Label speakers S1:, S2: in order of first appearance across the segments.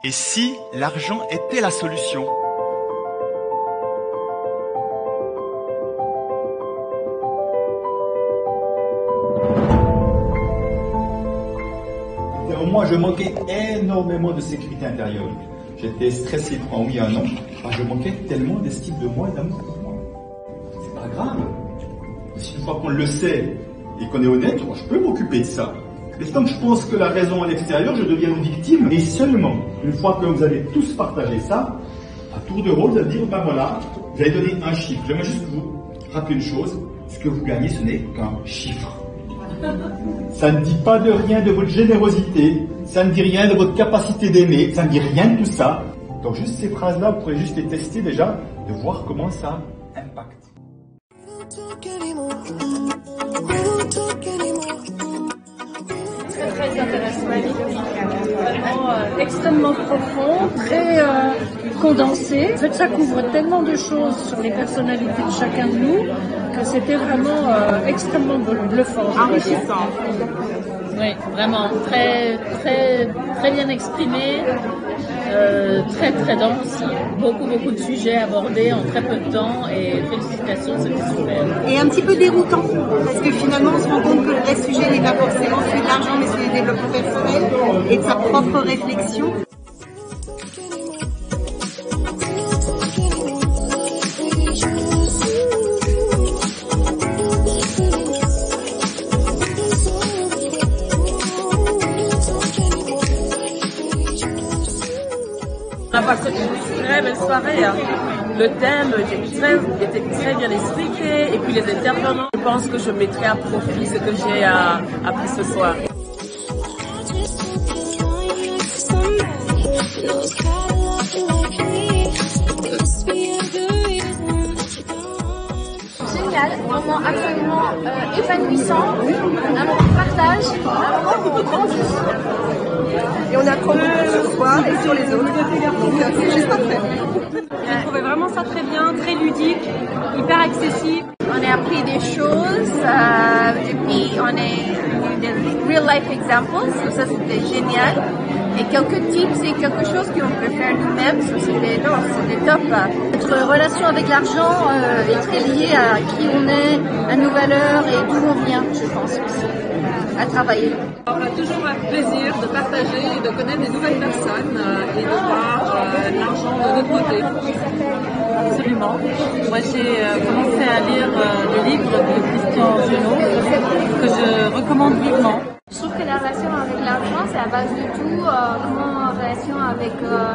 S1: Et si l'argent était la solution?
S2: Moi, je manquais énormément de sécurité intérieure. J'étais stressé pendant un an. Je manquais tellement d'estime de moi et d'amour pour moi. C'est pas grave. Si une fois qu'on le sait et qu'on est honnête, je peux m'occuper de ça. Mais tant que je pense que la raison à l'extérieur, je deviens une victime. Et seulement, une fois que vous avez tous partagé ça, à tour de rôle, vous allez dire, ben voilà, vous allez donner un chiffre. J'aimerais juste vous rappeler une chose. Ce que vous gagnez, ce n'est qu'un chiffre. Ça ne dit pas de rien de votre générosité, ça ne dit rien de votre capacité d'aimer, ça ne dit rien de tout ça. Donc juste ces phrases-là, vous pourrez juste les tester déjà, de voir comment ça impacte.
S3: Très intéressant, vraiment extrêmement profond, très condensé. En fait, ça couvre tellement de choses sur les personnalités de chacun de nous que c'était vraiment extrêmement bluffant.
S4: Enrichissant.
S3: Oui, vraiment très bien exprimé, très dense. Beaucoup de sujets abordés en très peu de temps et félicitations, c'était super.
S4: Et un petit peu déroutant, parce que finalement on se rend compte que le vrai sujet n'est pas forcément celui de l'argent, mais celui du développement personnel et de sa propre réflexion.
S5: On a passé une très belle soirée. Le thème était très bien expliqué et puis les intervenants, je pense que je mettrai à profit ce que j'ai appris ce soir.
S6: Génial, un moment absolument épanouissant, un moment de partage, un moment de grandissement.
S4: Et on apprend beaucoup sur soi et sur les autres. Donc c'est juste parfait.
S5: J'ai trouvé vraiment ça très bien, très ludique, hyper accessible.
S6: On a appris des choses et puis on a eu des real life examples, ça c'était génial. Et quelques tips et quelque chose qu'on peut faire nous-mêmes, c'était top. Notre relation avec l'argent est très liée à qui on est, à nos valeurs et d'où on vient, je pense aussi, à travailler.
S5: On a toujours un plaisir de partager, de connaître des nouvelles personnes et de voir l'argent de l'autre côté. Absolument. Moi j'ai commencé à lire le livre de Christian Junot que je recommande vivement.
S6: Je trouve que la relation avec l'argent, c'est à base de tout, comment on relation avec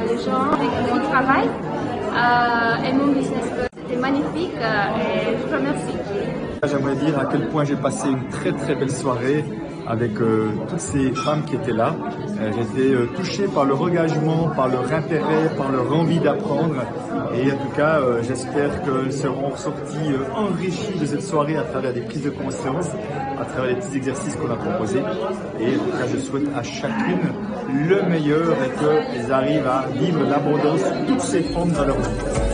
S6: les gens, avec mon travail et mon business. C'était magnifique et je vous remercie.
S2: J'aimerais dire à quel point j'ai passé une très belle soirée avec toutes ces femmes qui étaient là. J'étais touché par leur engagement, par leur intérêt, par leur envie d'apprendre. Et en tout cas, j'espère qu'elles seront ressorties enrichies de cette soirée à travers des prises de conscience, à travers les petits exercices qu'on a proposés. Et en tout cas, je souhaite à chacune le meilleur et qu'elles arrivent à vivre l'abondance sous toutes ses formes dans leur vie.